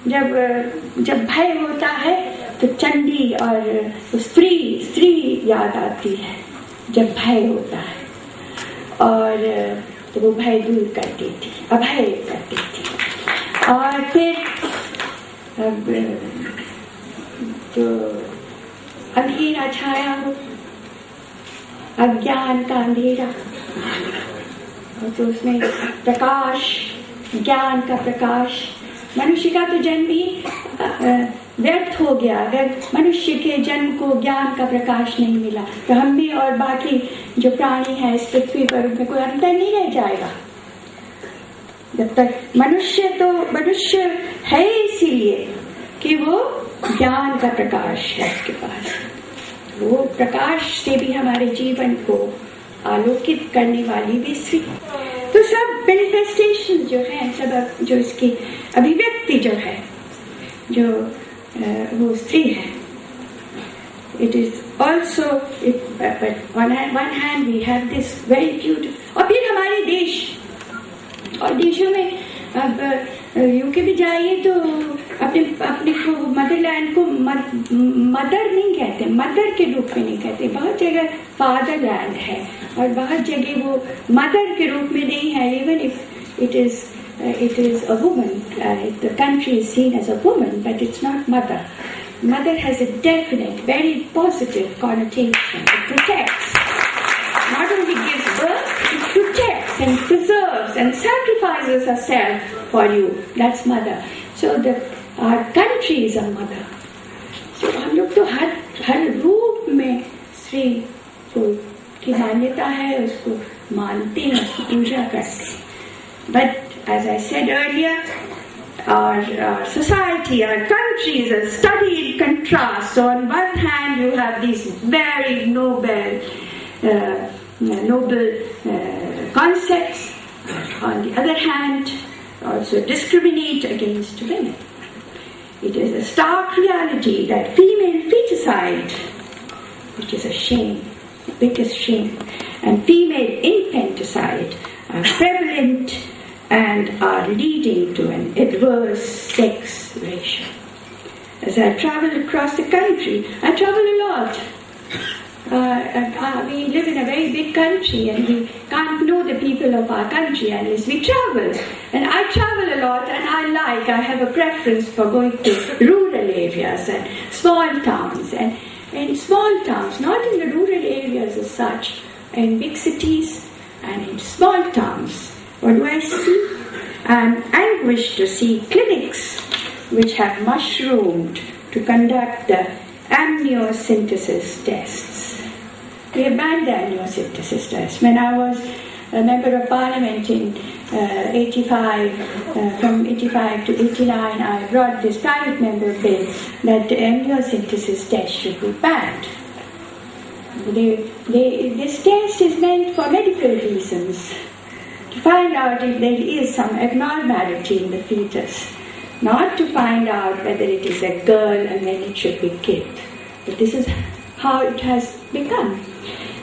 जब भय होता है तो चंडी और स्त्री याद आती है जब भय होता है, और तो वो भय दूर करती थी, अभय करती थी। और फिर अब जो अंधेरा छाया हो, अज्ञान का अंधेरा, और तो उसमें प्रकाश, ज्ञान का प्रकाश। मनुष्य का तो जन्म ही व्यर्थ हो गया अगर मनुष्य के जन्म को ज्ञान का प्रकाश नहीं मिला, तो हम भी और बाकी जो प्राणी हैं इस पृथ्वी पर उनमें कोई अंतर नहीं रह जाएगा। जब तक मनुष्य है इसीलिए कि वो ज्ञान का प्रकाश है उसके पास, वो प्रकाश से भी हमारे जीवन को आलोकित करने वाली भी स्त्री। तो सब मैनिफेस्टेशन जो है, सब जो इसकी अभिव्यक्ति जो है, जो वो स्त्री है। It is also, but on one hand we have this very beautiful। और फिर हमारे देश और देशों में, अब यूके भी जाइए तो अपने को मदरलैंड को मदर नहीं कहते, मदर के रूप में नहीं कहते। बहुत जगह फादरलैंड है और बहुत जगह वो मदर के रूप में नहीं है। Even if it is a woman, the country is seen as a woman, but it's not mother. Mother has a definite, very positive connotation. It protects, not only gives birth, it protects and preserves and sacrifices herself for you. That's mother. So our country is a mother. So हम लोग तो हर रूप में स्त्री को की मान्यता है, उसको मानते हैं, उसकी पूजा करते हैं। But as I said earlier, our society, our country is a studied contrast. So on one hand you have these very noble concepts. On the other hand, also discriminate against women. It is a stark reality that female feticide, which is a shame, the biggest shame, and female infanticide are prevalent and are leading to an adverse sex ratio. As I travel across the country, I travel a lot. We live in a very big country and we can't know the people of our country unless we travel. And I travel a lot and I have a preference for going to rural areas and small towns. And in small towns, not in the rural areas as such, in big cities and in small towns, what do I see? I'm anguished to see clinics which have mushroomed to conduct the amniocentesis tests. We have banned the amniocentesis test. When I was a member of parliament in 85, from 85 to 89, I brought this private member bill that the amniocentesis test should be banned. This test is meant for medical reasons, to find out if there is some abnormality in the fetus, not to find out whether it is a girl and then it should be killed. But this is how it has become.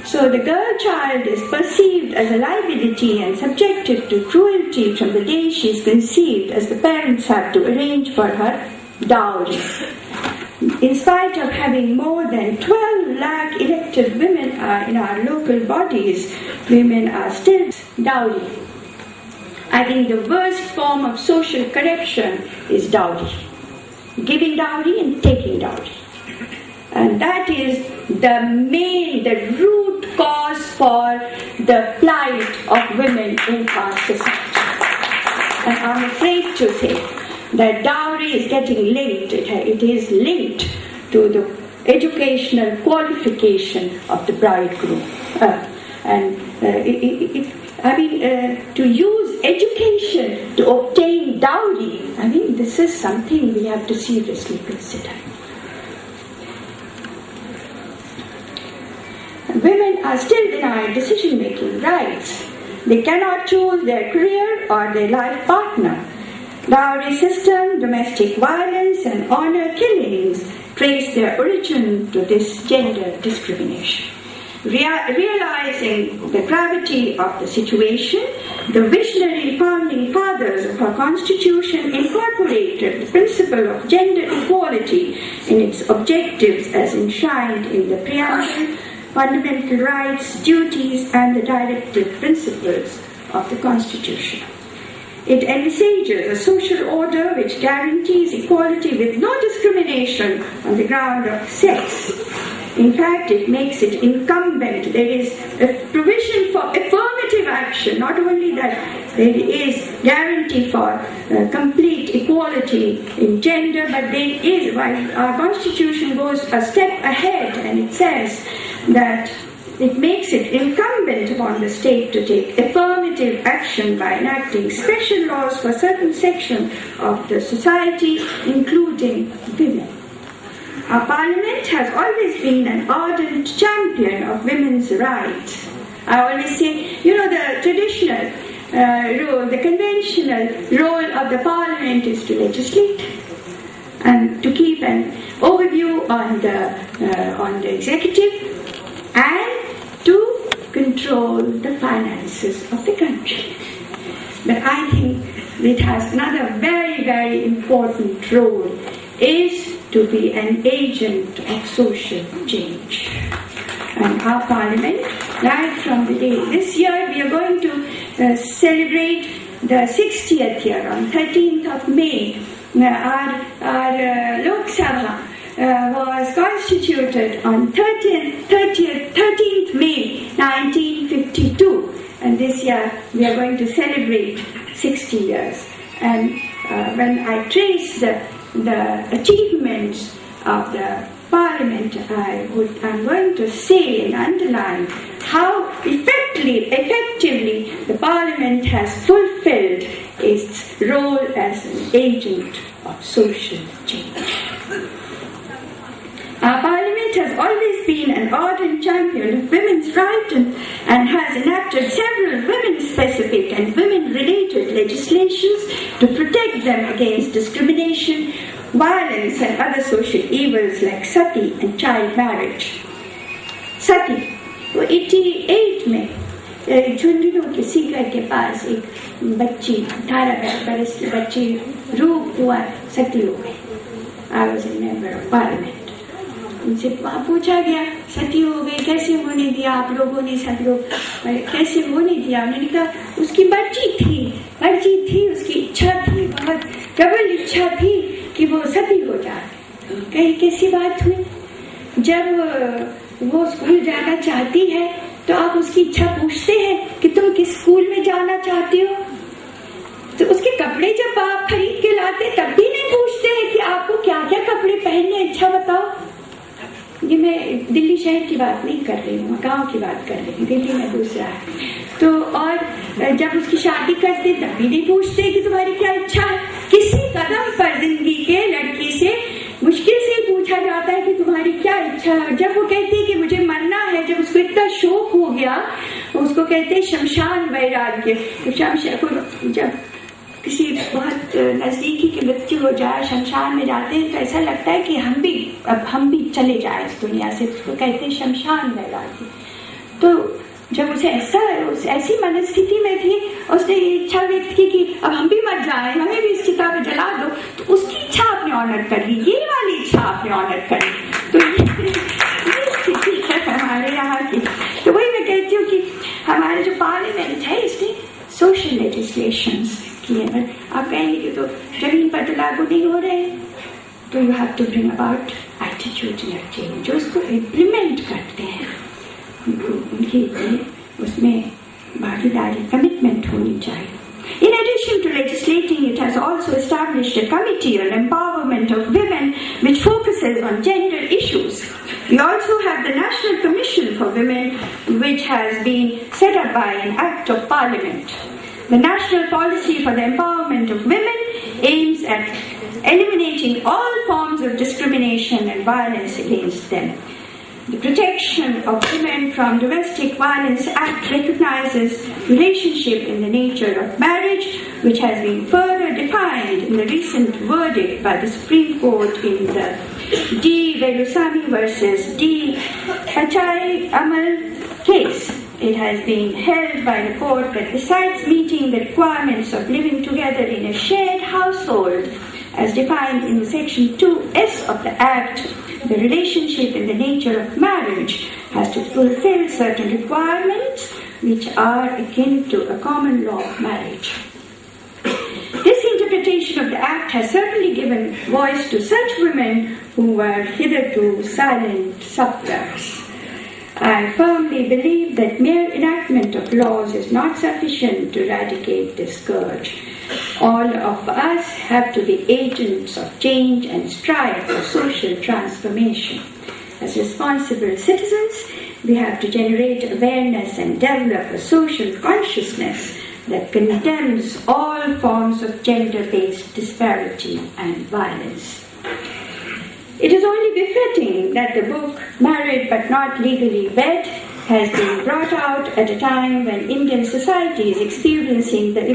So the girl child is perceived as a liability and subjected to cruelty from the day she is conceived, as the parents have to arrange for her dowry. In spite of having more than 12 lakh elected women in our local bodies, women are still dowry. I think the worst form of social corruption is dowry. Giving dowry and taking dowry. And that is the root cause for the plight of women in our society. And I'm afraid to say that dowry is getting linked, it is linked to the educational qualification of the bridegroom. To use education to obtain dowry, this is something we have to seriously consider. Women are still denied decision-making rights. They cannot choose their career or their life partner. Dowry system, domestic violence and honor killings trace their origin to this gender discrimination. Realizing the gravity of the situation, The visionary founding fathers of our Constitution incorporated the principle of gender equality in its objectives as enshrined in the preamble, fundamental rights, duties, and the directive principles of the Constitution. It envisages a social order which guarantees equality with no discrimination on the ground of sex. In fact, it makes it incumbent. There is a provision for affirmative action, not only that there is guarantee for complete equality in gender, but there is, while our Constitution goes a step ahead and it says that it makes it incumbent upon the state to take affirmative action by enacting special laws for certain sections of the society, including women. Our Parliament has always been an ardent champion of women's rights. I always say, the traditional role, the conventional role of the Parliament is to legislate and to keep an overview on the executive and to control the finances of the country. But I think it has another very, very important role, is to be an agent of social change. And our Parliament, right from the day, this year we are going to celebrate the 60th year on 13th of May. Our Lok Sabha was constituted on 13th May 1952, and this year we are going to celebrate 60 years. And when I trace the achievements of the Parliament, I'm going to say and underline how effectively the Parliament has fulfilled its role as an agent of social change. Our Parliament has always been an ardent champion of women's rights and has enacted several women-specific and women-related legislations to protect them against discrimination, violence, and other social evils like sati and child marriage. Sati, वो 88 में झुंझुनू के सीकर के पास एक बच्ची 18 बरस की बच्ची रूप हुआ सती हो गई. I was a member of Parliament. उनसे पूछा गया सती हो गई, कैसे होने दिया आप लोगों ने, सब लोग कैसे होने दिया? उन्होंने कहा उसकी मर्जी थी, उसकी इच्छा थी, बहुत प्रबल इच्छा थी कि वो सती हो जाए. कहीं कैसी बात हुई? जब वो स्कूल जाना चाहती है तो आप उसकी इच्छा पूछते हैं कि तुम किस स्कूल में जाना चाहती हो? तो उसके कपड़े जब आप खरीद के लाते तब भी नहीं पूछते हैं कि आपको क्या क्या कपड़े पहनने, अच्छा बताओ. ये मैं दिल्ली शहर की बात नहीं कर रही हूँ, गांव की बात कर रही हूँ, दिल्ली में दूसरा है. तो और जब उसकी शादी करते तब भी नहीं पूछते कि तुम्हारी क्या इच्छा है. किसी कदम पर जिंदगी के लड़की से मुश्किल से पूछा जाता है कि तुम्हारी क्या इच्छा है. जब वो कहती है कि मुझे मरना है, जब उसको इतना शौक हो गया, उसको कहते हैं शमशान वैराग्य. जब किसी बहुत नजदीकी की मृत्यु हो जाए, शमशान में जाते हैं तो ऐसा लगता है कि हम भी चले जाए इस दुनिया से. उसको कहते हैं शमशान वैराग्य. तो जब उसे ऐसी मनस्थिति में थी, उसने ये इच्छा व्यक्त की कि अब हम भी मर जाए, हमें भी इस चिता में जला दो. तो उसकी इच्छा आपने ऑनर कर ली, ये वाली इच्छा आपने ऑनर कर ली. तो ये स्थिति है हमारे यहाँ की. तो वही मैं कहती हूँ कि हमारे जो पार्लियामेंट है इसने सोशल लेजिस्लेशंस किए. आप कहेंगे कि तो जमीन पर तो लागू नहीं हो रहे, तो you have to bring about attitudinal change. जो उसको इम्प्लीमेंट करते हैं उनकी उसमें भागीदारी, कमिटमेंट होनी चाहिए. In addition to legislating, it has also established a committee on empowerment of women which focuses on gender issues. We also have the National Commission for Women, which has been set up by an Act of Parliament. The National Policy for the Empowerment of Women aims at eliminating all forms of discrimination and violence against them. The Protection of Women from Domestic Violence Act recognizes relationship in the nature of marriage, which has been further defined in the recent verdict by the Supreme Court in the D. Velusamy versus D. Achai Amal case. it has been held by the court that besides meeting the requirements of living together in a shared household, as defined in Section 2S of the Act, the relationship in the nature of marriage has to fulfill certain requirements which are akin to a common law marriage. This interpretation of the Act has certainly given voice to such women who were hitherto silent sufferers. I firmly believe that mere enactment of laws is not sufficient to eradicate this scourge. All of us have to be agents of change and strive for social transformation. As responsible citizens, we have to generate awareness and develop a social consciousness that condemns all forms of gender-based disparity and violence. It is only befitting that the book, Married but Not Legally Wed, has been brought out at a time when Indian society is experiencing the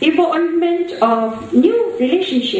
evolvement of new relationships